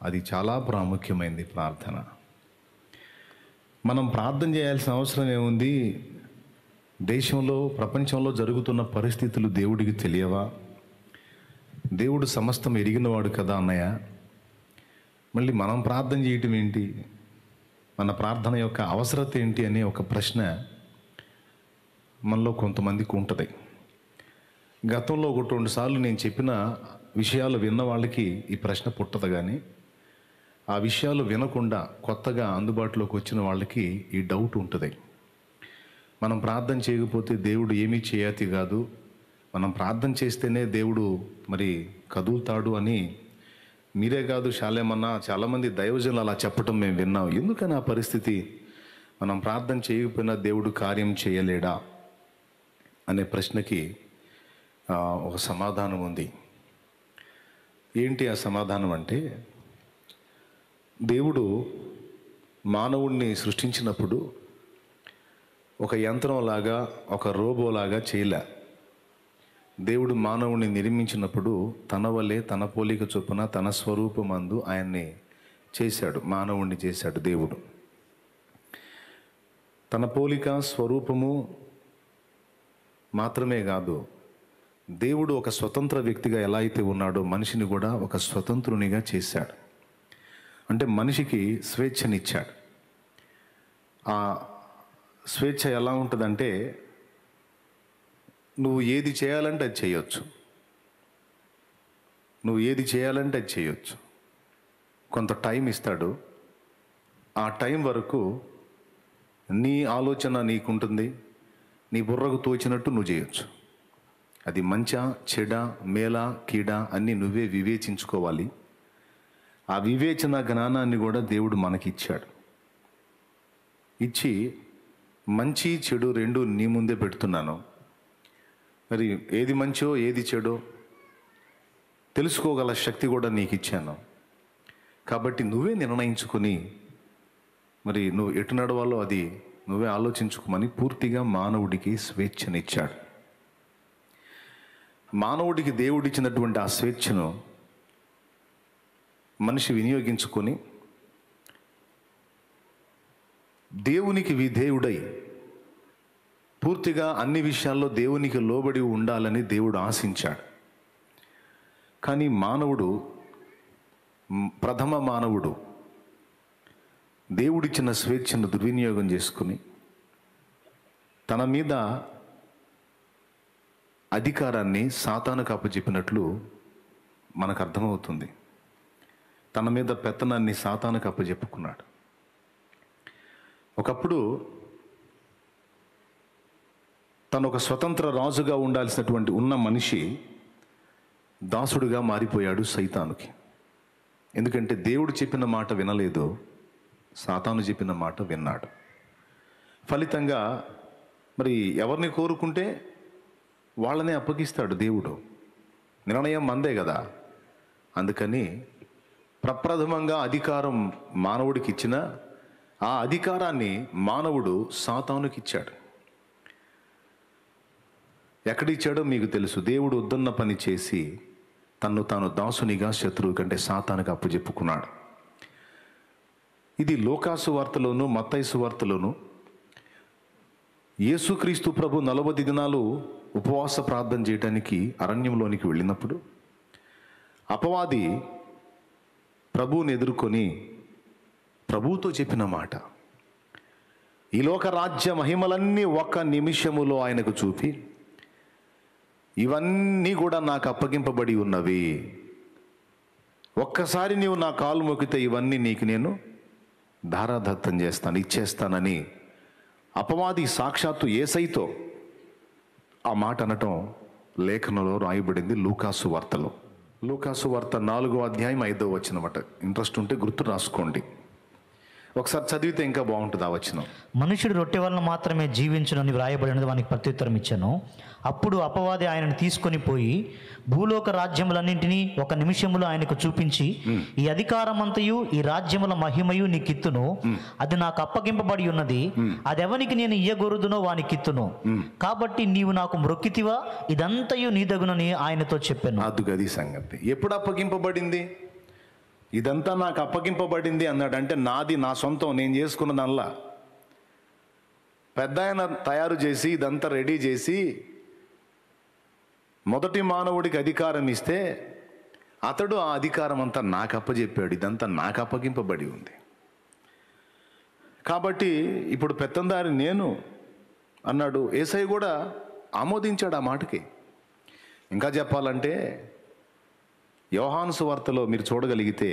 అది చాలా ప్రాముఖ్యమైనది ప్రార్థన. మనం ప్రార్థన చేయాల్సిన అవసరం ఏముంది? దేశంలో, ప్రపంచంలో జరుగుతున్న పరిస్థితులు దేవుడికి తెలియవా? దేవుడు సమస్తం ఎరిగినవాడు కదా అన్నయ్య. మళ్ళీ మనం ప్రార్థన చేయటం ఏంటి? మన ప్రార్థన యొక్క అవసరత ఏంటి అనే ఒక ప్రశ్న మనలో కొంతమందికి ఉంటుంది. గతంలో 1-2 సార్లు నేను చెప్పిన విషయాలు విన్న వాళ్ళకి ఈ ప్రశ్న పుట్టదు, కానీ ఆ విషయాలు వినకుండా కొత్తగా అందుబాటులోకి వచ్చిన వాళ్ళకి ఈ డౌట్ ఉంటుంది. మనం ప్రార్థన చేయకపోతే దేవుడు ఏమీ చేయతి కాదు, మనం ప్రార్థన చేస్తేనే దేవుడు మరి కదులుతాడు అని మీరే కాదు శాలేమన్నా చాలామంది దైవజనులు అలా చెప్పటం మేము విన్నాం. ఎందుకని ఆ పరిస్థితి? మనం ప్రార్థన చేయకపోయినా దేవుడు కార్యం చేయలేడా అనే ప్రశ్నకి ఒక సమాధానం ఉంది. ఏంటి ఆ సమాధానం అంటే, దేవుడు మానవుణ్ణి సృష్టించినప్పుడు ఒక యంత్రంలాగా, ఒక రోబోలాగా చేయలే. దేవుడు మానవుణ్ణి నిర్మించినప్పుడు తన వలె, తన పోలిక చొప్పున, తన స్వరూపమందు ఆయన్ని చేశాడు, మానవుణ్ణి చేశాడు. దేవుడు తన పోలిక, స్వరూపము మాత్రమే కాదు, దేవుడు ఒక స్వతంత్ర వ్యక్తిగా ఎలా అయితే ఉన్నాడో మనిషిని కూడా ఒక స్వతంత్రునిగా చేశాడు. అంటే మనిషికి స్వేచ్ఛనిచ్చాడు. ఆ స్వేచ్ఛ ఎలా ఉంటుందంటే, నువ్వు ఏది చేయాలంటే అది చేయొచ్చు, నువ్వు ఏది చేయాలంటే అది చేయొచ్చు. కొంత టైం ఇస్తాడు, ఆ టైం వరకు నీ ఆలోచన నీకుంటుంది, నీ బుర్రకు తోచినట్టు నువ్వు చేయొచ్చు. అది మంచా, చెడ, మేల, కీడ అన్నీ నువ్వే వివేచించుకోవాలి. ఆ వివేచన జ్ఞానాన్ని కూడా దేవుడు మనకిచ్చాడు. ఇచ్చి మంచి చెడు రెండు నీ ముందే పెడుతున్నాను, మరి ఏది మంచో ఏది చెడో తెలుసుకోగల శక్తి కూడా నీకు ఇచ్చాను. కాబట్టి నువ్వే నిర్ణయించుకొని మరి నువ్వు ఎటు నడవాలో అది నువ్వే ఆలోచించుకోమని పూర్తిగా మానవుడికి స్వేచ్ఛనిచ్చాడు. మానవుడికి దేవుడిచ్చినటువంటి ఆ స్వేచ్ఛను మనిషి వినియోగించుకొని దేవునికి విధేయుడై పూర్తిగా అన్ని విషయాల్లో దేవునికి లోబడి ఉండాలని దేవుడు ఆశించాడు. కానీ మానవుడు, ప్రథమ మానవుడు దేవుడిచ్చిన స్వేచ్ఛను దుర్వినియోగం చేసుకుని తన మీద అధికారాన్ని సాతానుకు అప్పచెప్పినట్లు మనకు అర్థమవుతుంది. తన మీద పెత్తనాన్ని సాతానుకు అప్పచెప్పుకున్నాడు. ఒకప్పుడు తను ఒక స్వతంత్ర రాజుగా ఉండాల్సినటువంటి ఉన్న మనిషి దాసుడుగా మారిపోయాడు సైతానుకి. ఎందుకంటే దేవుడు చెప్పిన మాట వినలేదు, సాతాను చెప్పిన మాట విన్నాడు. ఫలితంగా మరి ఎవరిని కోరుకుంటే వాళ్ళనే అప్పగిస్తాడు దేవుడు. నిర్ణయం మందే కదా. అందుకని ప్రప్రథమంగా అధికారం మానవుడికి ఇచ్చిన ఆ అధికారాన్ని మానవుడు సాతానుకి ఇచ్చాడు. ఎక్కడిచ్చాడో మీకు తెలుసు. దేవుడు వద్దన్న పని చేసి తన్ను తాను దాసునిగా, శత్రువు కంటే సాతానుకు అప్పచెప్పుకున్నాడు. ఇది లూకాసు వార్తలోను, మత్తయి సువార్తలోను యేసుక్రీస్తు ప్రభు 40 దినాలు ఉపవాస ప్రార్థన చేయడానికి అరణ్యంలోనికి వెళ్ళినప్పుడు అపవాది ప్రభువుని ఎదుర్కొని ప్రభువుతో చెప్పిన మాట, ఈ లోక రాజ్య మహిమలన్నీ ఒక్క నిమిషములో ఆయనకు చూపి, ఇవన్నీ కూడా నాకు అప్పగింపబడి ఉన్నవి, ఒక్కసారి నీవు నా కాలు మొక్కితే ఇవన్నీ నీకు నేను ధారాదత్తం చేస్తాను, ఇచ్చేస్తానని అపవాది సాక్షాత్తు యేసయ్యతో ఆ మాట అనటం లేఖనంలో రాయబడింది. లూకాసు వార్తలో, లూకాసు వార్త 4వ అధ్యాయం 5వ వచనం. ఇంట్రెస్ట్ ఉంటే గుర్తు రాసుకోండి, ఒకసారి చదివితే ఇంకా బాగుంటుంది ఆ వచనం. మనుషుడు రొట్టె వలన మాత్రమే జీవించునని వ్రాయబడినది వానికి ప్రత్యుత్తరం ఇచ్చాను. అప్పుడు అపవాది ఆయనను తీసుకొని పోయి భూలోక రాజ్యములన్నింటినీ ఒక నిమిషములో ఆయనకు చూపించి, ఈ అధికారమంతయు ఈ రాజ్యముల మహిమయు నీకిత్తును, అది నాకు అప్పగింపబడి ఉన్నది, అదెవనికి నేను ఇయ్యగొరుదునో వానికిత్తును, కాబట్టి నీవు నాకు మ్రొక్కితివా, ఇదంతయు నీదగునని ఆయనతో చెప్పాను. అది సంగతి. ఎప్పుడు అప్పగింపబడింది? ఇదంతా నాకు అప్పగింపబడింది అన్నాడు. అంటే నాది, నా సొంతం, నేను చేసుకున్నదల్లా. పెద్ద ఆయన తయారు చేసి ఇదంతా రెడీ చేసి మొదటి మానవుడికి అధికారం ఇస్తే అతడు ఆ అధికారం అంతా నాకు అప్పచెప్పాడు. ఇదంతా నాకు అప్పగింపబడి ఉంది. కాబట్టి ఇప్పుడు పెత్తందారి నేను అన్నాడు. యేసయ్య కూడా ఆమోదించాడు ఆ మాటకి. ఇంకా చెప్పాలంటే యోహాను సువార్తలో మీరు చూడగలిగితే,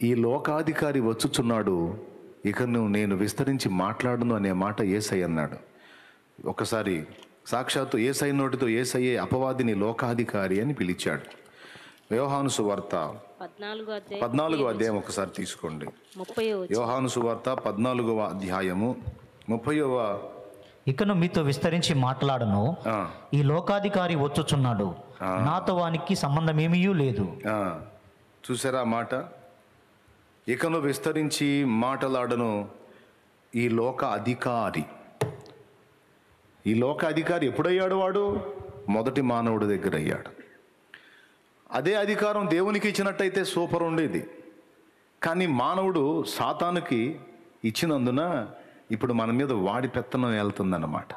ఈ లోకాధికారి వచ్చుచున్నాడు, ఇకను నేను విస్తరించి మాట్లాడును అనే మాట యేసయ్య అన్నాడు. ఒకసారి సాక్షాత్తు యేసయ్య నోటితో యేసయ్యే అపవాదిని లోకాధికారి అని పిలిచాడు. యోహాను సువార్త 14వ అధ్యాయం ఒకసారి తీసుకోండి. యోహాను సువార్త 14వ అధ్యాయము 30వ. ఇకను మీతో విస్తరించి మాట్లాడను, ఈ లోకాధికారి వచ్చుచున్నాడు, నాతో వానికి సంబంధం ఏమీ లేదు. చూసారా మాట? ఇకను విస్తరించి మాట్లాడను, ఈ లోక అధికారి. ఈ లోక అధికారి ఎప్పుడయ్యాడు? వాడు మొదటి మానవుడి దగ్గర అయ్యాడు. అదే అధికారం దేవునికి ఇచ్చినట్టయితే సూపర్ ఉండేది. కానీ మానవుడు సాతానుకి ఇచ్చినందున ఇప్పుడు మన మీద వాడి పెత్తనం వెళ్తుందన్నమాట.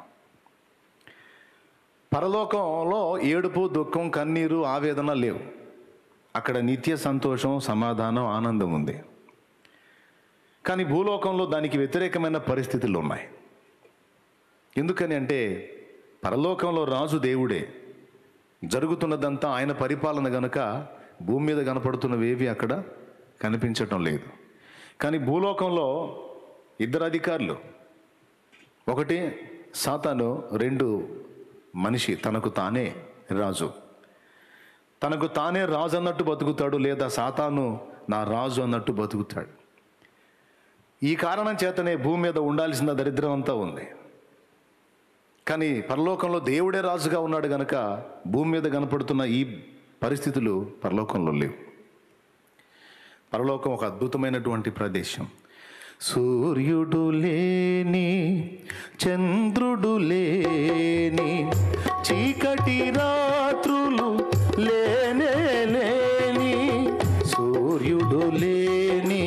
పరలోకంలో ఏడుపు, దుఃఖం, కన్నీరు, ఆవేదన లేవు. అక్కడ నిత్య సంతోషం, సమాధానం, ఆనందం ఉంది. కానీ భూలోకంలో దానికి వ్యతిరేకమైన పరిస్థితులు ఉన్నాయి. ఎందుకని అంటే పరలోకంలో రాజు దేవుడే, జరుగుతున్నదంతా ఆయన పరిపాలన గనుక భూమి మీద కనపడుతున్నవేవి అక్కడ కనిపించటం లేదు. కానీ భూలోకంలో ఇద్దరు అధికారులు, ఒకటి సాతాను, రెండు మనిషి తనకు తానే రాజు. తనకు తానే రాజు అన్నట్టు బతుకుతాడు, లేదా సాతాను నా రాజు అన్నట్టు బతుకుతాడు. ఈ కారణం చేతనే భూమి మీద ఉండాల్సిన దరిద్రం అంతా ఉంది. కానీ పరలోకంలో దేవుడే రాజుగా ఉన్నాడు గనక భూమి మీద కనపడుతున్న ఈ పరిస్థితులు పరలోకంలో లేవు. పరలోకం ఒక అద్భుతమైనటువంటి ప్రదేశం. సూర్యుడు లేని, చంద్రుడు లేని, చీకటి రాత్రులు లేనే లేని, సూర్యుడు లేని,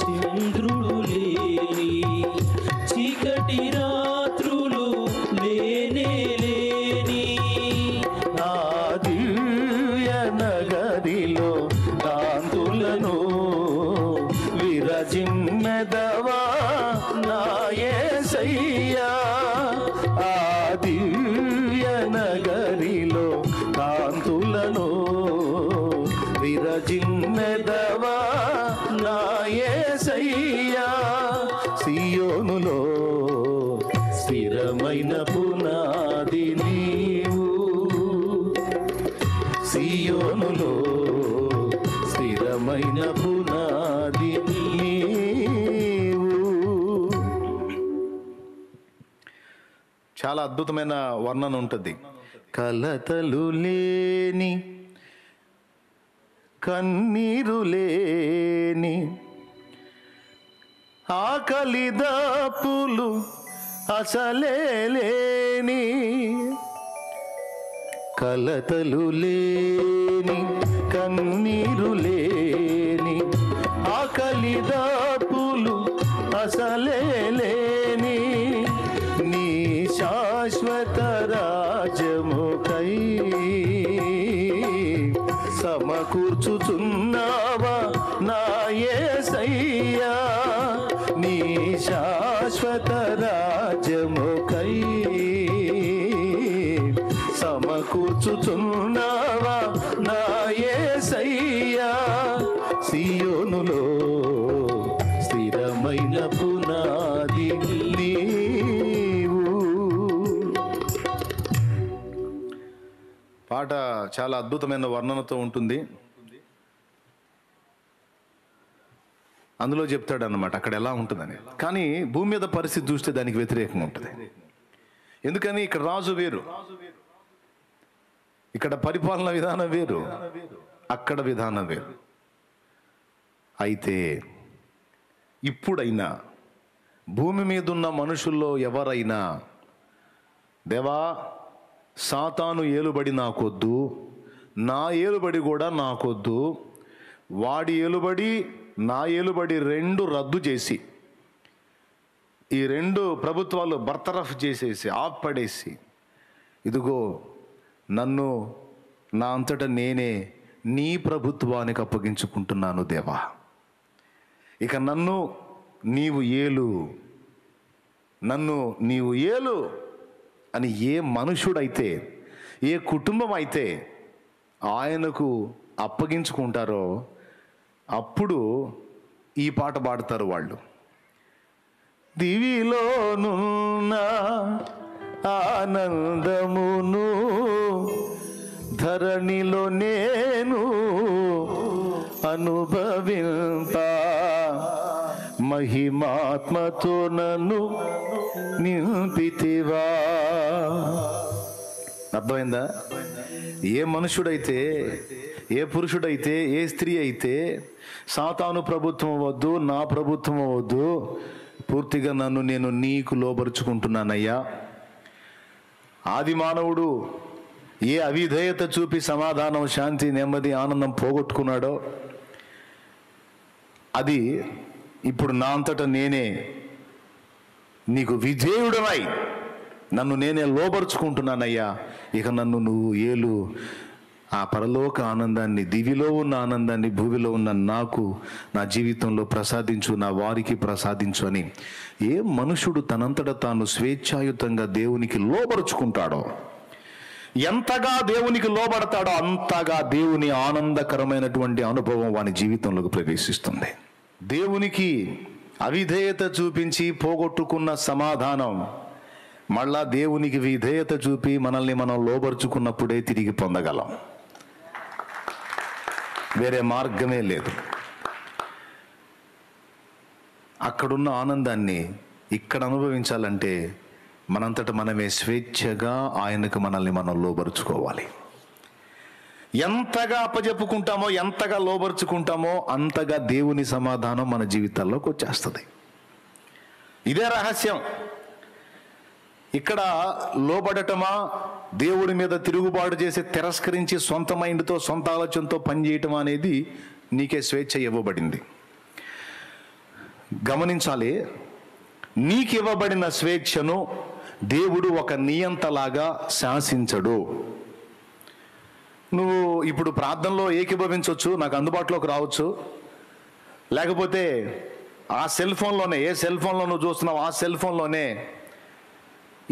చంద్రుడు లేని, చీకటి రాత్రులు లేనే లేని, ఆ దివ్య నగరిలో కాంతులను విరజిమ్మెదవా నా యేసయ్యా. ఆ దివ్య నగరిలో కాంతులను విరజిమ్మెదవా నా యేసయ్యా. సియోనులో స్థిరమైన పునాది నీవు, సియోనులో స్థిరమైన పునాది నీవు. చాలా అద్భుతమైన వర్ణన ఉంటుంది. కలతలు లేని, కన్నీరు లేని, ఆకలి దప్పులు అసలే లేని, కలతలు లేని, కన్నీరు లేని, ఆకలి దప్పులు అసలే లేని, నీ శాశ్వత రాజ్యముకై సమకూర్చుచున్నావా నా యేసయ్యా. నీ శాశ్వత రాజ్యముకై సమకూర్చుచున్నావా నా యేసయ్యా. సియోనులో స్థిరమైన పునాది నీవు. పాట చాలా అద్భుతమైన వర్ణనతో ఉంటుంది. అందులో చెప్తాడు అన్నమాట అక్కడ ఎలా ఉంటుందని. కానీ భూమి మీద పరిస్థితి చూస్తే దానికి వ్యతిరేకంగా ఉంటుంది. ఎందుకని ఇక్కడ రాజు వేరు, ఇక్కడ పరిపాలన విధానం వేరు, అక్కడ విధానం వేరు. అయితే ఇప్పుడైనా భూమి మీద ఉన్న మనుషుల్లో ఎవరైనా, దేవా సాతాను ఏలుబడి నాకొద్దు, నా ఏలుబడి కూడా నాకొద్దు, వాడి ఏలుబడి నా ఏలుబడి రెండు రద్దు చేసి, ఈ రెండు ప్రభుత్వాలు బర్తరఫ్ చేసేసి ఆఫ్ పడేసి, ఇదిగో నన్ను నా అంతటా నేనే నీ ప్రభుత్వానికి అప్పగించుకుంటున్నాను దేవా, ఇక నన్ను నీవు ఏలు, నన్ను నీవు ఏలు అని ఏ మనుషుడైతే, ఏ కుటుంబం అయితే ఆయనకు అప్పగించుకుంటారో అప్పుడు ఈ పాట పాడతారు వాళ్ళు. దివిలోనున్న ఆనందమును ధరణిలో నేను అనుభవింప, మహిమాత్మతో నన్ను నింపితివా. అర్థమైందా? ఏ మనుషుడైతే, ఏ పురుషుడైతే, ఏ స్త్రీ అయితే సాతాను ప్రభుత్వం వద్దు, నా ప్రభుత్వం వద్దు, పూర్తిగా నన్ను నేను నీకు లోబరుచుకుంటున్నానయ్యా. ఆది మానవుడు ఏ అవిధేయత చూపి సమాధానం, శాంతి, నెమ్మది, ఆనందం పోగొట్టుకున్నాడో అది ఇప్పుడు నా అంతటా నేనే నీకు విధేయుడనై నన్ను నేనే లోబరుచుకుంటున్నానయ్యా, ఇక నన్ను నువ్వు ఏలు, ఆ పరలోక ఆనందాన్ని, దివిలో ఉన్న ఆనందాన్ని భూమిలో ఉన్న నాకు, నా జీవితంలో ప్రసాదించు, నా వారికి ప్రసాదించు అని ఏ మనుషుడు తనంతట తాను స్వేచ్ఛాయుతంగా దేవునికి లోబరుచుకుంటాడో, ఎంతగా దేవునికి లోబడతాడో అంతగా దేవుని ఆనందకరమైనటువంటి అనుభవం వాని జీవితంలోకి ప్రవేశిస్తుంది. దేవునికి అవిధేయత చూపించి పోగొట్టుకున్న సమాధానం మళ్ళా దేవునికి విధేయత చూపి మనల్ని మనం లోబరుచుకున్నప్పుడే తిరిగి పొందగలం. వేరే మార్గమే లేదు. అక్కడున్న ఆనందాన్ని ఇక్కడ అనుభవించాలంటే మనంతట మనమే స్వేచ్ఛగా ఆయనకు మనల్ని మనం లోబరుచుకోవాలి. ఎంతగా అప్పజెప్పుకుంటామో, ఎంతగా లోబరుచుకుంటామో అంతగా దేవుని సమాధానం మన జీవితాల్లోకి వచ్చేస్తుంది. ఇదే రహస్యం. ఇక్కడ లోబడటమా, దేవుడి మీద తిరుగుబాటు చేసి తిరస్కరించి సొంత మైండ్తో, సొంత ఆలోచనతో పనిచేయటం అనేది నీకే స్వేచ్ఛ ఇవ్వబడింది. గమనించాలి, నీకు ఇవ్వబడిన స్వేచ్ఛను దేవుడు ఒక నియంతలాగా శాసించడు. నువ్వు ఇప్పుడు ప్రార్థనలో ఏకీభవించవచ్చు, నాకు అందుబాటులోకి రావచ్చు, లేకపోతే ఆ సెల్ ఫోన్లోనే, ఏ సెల్ ఫోన్లో నువ్వు చూస్తున్నావు ఆ సెల్ ఫోన్లోనే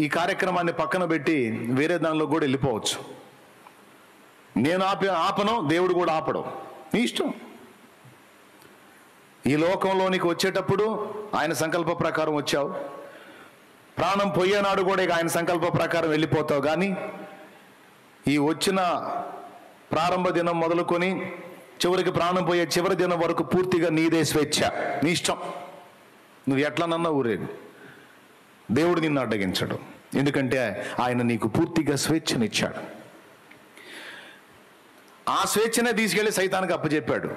ఈ కార్యక్రమాన్ని పక్కన పెట్టి వేరే దానిలో కూడా వెళ్ళిపోవచ్చు. నేను ఆపను, దేవుడు కూడా ఆపడం, నీ ఇష్టం. ఈ లోకంలోనికి వచ్చేటప్పుడు ఆయన సంకల్ప ప్రకారం వచ్చావు, ప్రాణం పోయేనాడు కూడా ఇక ఆయన సంకల్ప ప్రకారం వెళ్ళిపోతావు. కానీ ఈ వచ్చిన ప్రారంభ దినం మొదలుకొని చివరికి ప్రాణం పోయే చివరి దినం వరకు పూర్తిగా నీదే స్వేచ్ఛ, నీ ఇష్టం. నువ్వు ఎట్లనన్నా ఊరేగు, దేవుడు నిన్ను అడ్డగించడు. ఎందుకంటే ఆయన నీకు పూర్తిగా స్వేచ్ఛనిచ్చాడు. ఆ స్వేచ్ఛనే తీసుకెళ్లి సైతానికి అప్పచెప్పాడు.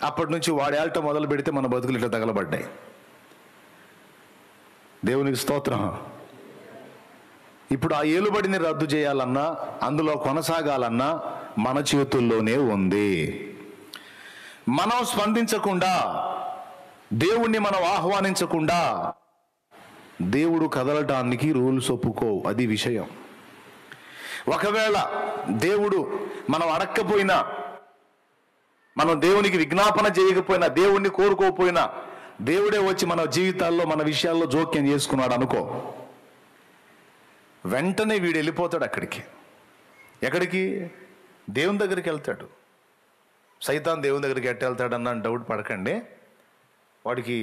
అప్పటి నుంచి వాడేళ్ళట మొదలు పెడితే మన బతుకులు ఇట్లా తగలబడ్డాయి. దేవునికి స్తోత్రం. ఇప్పుడు ఆ ఏలుబడిని రద్దు చేయాలన్నా, అందులో కొనసాగాలన్నా మన చేతుల్లోనే ఉంది. మనం స్పందించకుండా, దేవుణ్ణి మనం ఆహ్వానించకుండా దేవుడు కదలటానికి రూల్స్ ఒప్పుకోవు. అది విషయం. ఒకవేళ దేవుడు మనం అడక్కపోయినా, మనం దేవునికి విజ్ఞాపన చేయకపోయినా, దేవుణ్ణి కోరుకోకపోయినా, దేవుడే వచ్చి మన జీవితాల్లో, మన విషయాల్లో జోక్యం చేసుకున్నాడు అనుకో, వెంటనే వీడు వెళ్ళిపోతాడు అక్కడికి. ఎక్కడికి? దేవుని దగ్గరికి వెళ్తాడు. సైతాన్ దేవుని దగ్గరికి ఎట్ట వెళ్తాడన్న డౌట్ పడకండి. వాడికి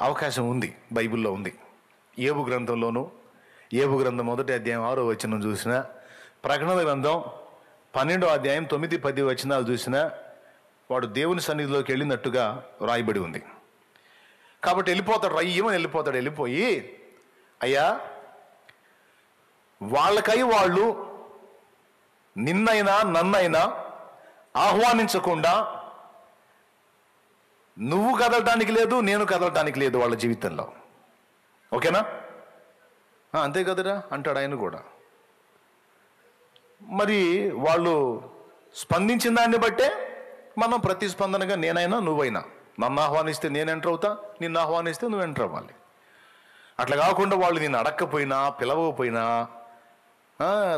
అవకాశం ఉంది, బైబిల్లో ఉంది. ఏబు గ్రంథంలోను, ఏబు గ్రంథం 1వ అధ్యాయం 6వ వచనం చూసిన, ప్రకటన గ్రంథం 12వ అధ్యాయం 9, 10 వచనాలు చూసిన, వాడు దేవుని సన్నిధిలోకి వెళ్ళినట్టుగా రాయబడి ఉంది. కాబట్టి వెళ్ళిపోతాడు, రయ్యమని వెళ్ళిపోతాడు. వెళ్ళిపోయి, అయ్యా వాళ్ళకై వాళ్ళు నిన్నైనా నన్నైనా ఆహ్వానించకుండా నువ్వు కదలటానికి లేదు, నేను కదలటానికి లేదు వాళ్ళ జీవితంలో. ఓకేనా? అంతే కదరా అంటాడు ఆయన కూడా. మరి వాళ్ళు స్పందించిన దాన్ని బట్టే మనం ప్రతిస్పందనగా నేనైనా నువ్వైనా, నన్ను ఆహ్వానిస్తే నేను ఎంటర్ అవుతా, నిన్ను ఆహ్వానిస్తే నువ్వు ఎంటర్ అవ్వాలి. అట్లా కాకుండా వాళ్ళు నేను అడక్కపోయినా పిలవకపోయినా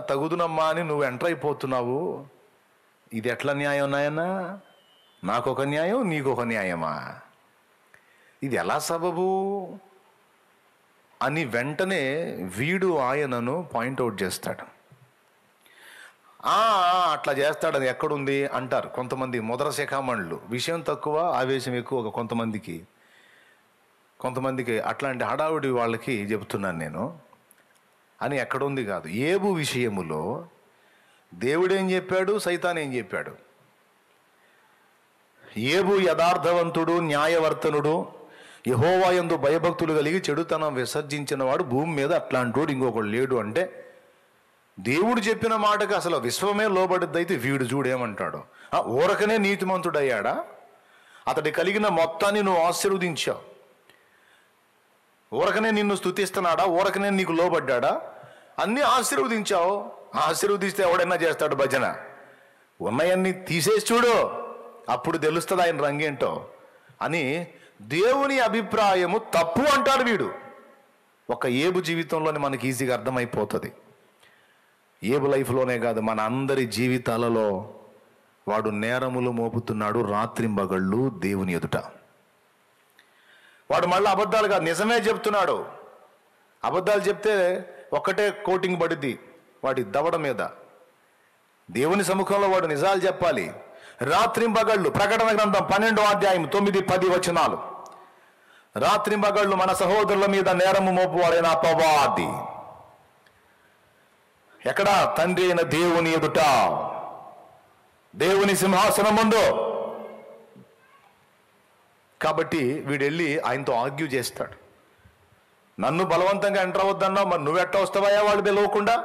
తగుదునమ్మా అని నువ్వు ఎంటర్ అయిపోతున్నావు. ఇది ఎట్లా న్యాయం నాయనా? నాకొక న్యాయం, నీకొక న్యాయమా? ఇది ఎలా సబబు అని వెంటనే వీడు ఆయనను పాయింట్అవుట్ చేస్తాడు. అట్లా చేస్తాడని ఎక్కడుంది అంటారు కొంతమంది ముదర శిఖామణులు. విషయం తక్కువ ఆవేశం ఎక్కువ కొంతమందికి అట్లాంటి హడావుడి వాళ్ళకి చెబుతున్నాను నేను. అని ఎక్కడుంది కాదు. ఏబు విషయములో దేవుడేం చెప్పాడు, సైతాన్ ఏం చెప్పాడు? ఏబు యథార్థవంతుడు, న్యాయవర్తనుడు, యెహోవా యందు భయభక్తులు కలిగి చెడుతనం విసర్జించిన వాడు భూమి మీద అట్లాంటి వాడు ఇంకొకడు లేడు. అంటే దేవుడు చెప్పిన మాటకు అసలు విశ్వమే లోబడిద్దయితే వీడు చూడేమంటాడు? ఊరకనే నీతిమంతుడయ్యాడా? అతడి కలిగిన మొత్తాన్ని నువ్వు ఆశీర్వదించావు. ఊరకనే నిన్ను స్తుతిస్తున్నాడా? ఊరకనే నీకు లోబడ్డాడా? అన్నీ ఆశీర్వదించావు. ఆశీర్వదిస్తే ఎవడైనా చేస్తాడు భజన. ఉన్నాయన్నీ తీసేసి చూడు, అప్పుడు తెలుస్తుంది ఆయన రంగేంటో అని. దేవుని అభిప్రాయము తప్పు అంటాడు వీడు. ఒక ఏబు జీవితంలోనే మనకి ఈజీగా అర్థమైపోతుంది. ఏబు లైఫ్లోనే కాదు, మన అందరి జీవితాలలో వాడు నేరములు మోపుతున్నాడు రాత్రింబగళ్ళు దేవుని ఎదుట. వాడు మళ్ళీ అబద్ధాలు కాదు, నిజమే చెప్తున్నాడు. అబద్ధాలు చెప్తే ఒక్కటే కోటింగ్ పడుద్ది వాడి దవడ మీద. దేవుని సముఖంలో వాడు నిజాలు చెప్పాలి. రాత్రింబగళ్ళు, ప్రకటన గ్రంథం 12వ అధ్యాయం 9-10 వచనాలు. రాత్రింబగళ్ళు మన సహోదరుల మీద నేరము మోపువాడైన అపవాది ఎక్కడ? తండ్రి అయిన దేవుని ఎదుట, దేవుని సింహాసనం ముందు. కాబట్టి వీడెళ్ళి ఆయనతో ఆర్గ్యూ చేస్తాడు. నన్ను బలవంతంగా ఎంటర్ అవ్వద్దన్నావు, మరి నువ్వెట్లా వస్తావయ్యా వాళ్ళు పిలవకుండా?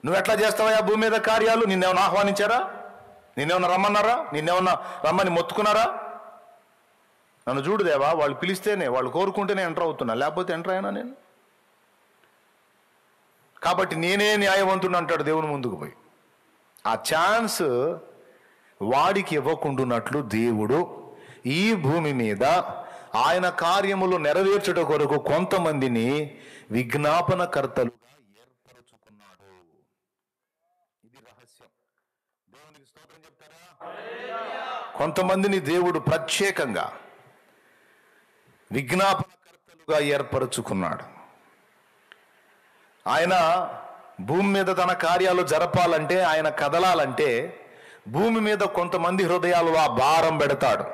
నువ్వెట్లా చేస్తావయ్యా భూమి మీద కార్యాలు? నిన్నేమన్నా ఆహ్వానించారా? నిన్నేమన్నా రమ్మన్నారా? నిన్నేమన్నా రమ్మని మొత్తుకున్నారా? నన్ను చూడు దేవా, వాళ్ళు పిలిస్తేనే, వాళ్ళు కోరుకుంటేనే ఎంటర్ అవుతున్నా, లేకపోతే ఎంటర్ అయినా నేను. కాబట్టి నేనే న్యాయవంతుడు అంటాడు దేవుని ముందుకు పోయి. ఆ ఛాన్స్ వాడికి ఇవ్వకుండున్నట్లు దేవుడు ఈ భూమి మీద ఆయన కార్యములు నెరవేర్చుట కొరకు కొంతమందిని విజ్ఞాపనకర్తలుగా ఏర్పరచుకున్నాడు. ఇది రహస్యం. దేవునికి స్తోత్రం చెప్తారా? కొంతమందిని దేవుడు ప్రత్యేకంగా విజ్ఞాపనకర్తలుగా ఏర్పరచుకున్నాడు. ఆయన భూమి మీద తన కార్యాలు జరపాలంటే, ఆయన కదలాలంటే భూమి మీద కొంతమంది హృదయాలు ఆ భారం పెడతాడు.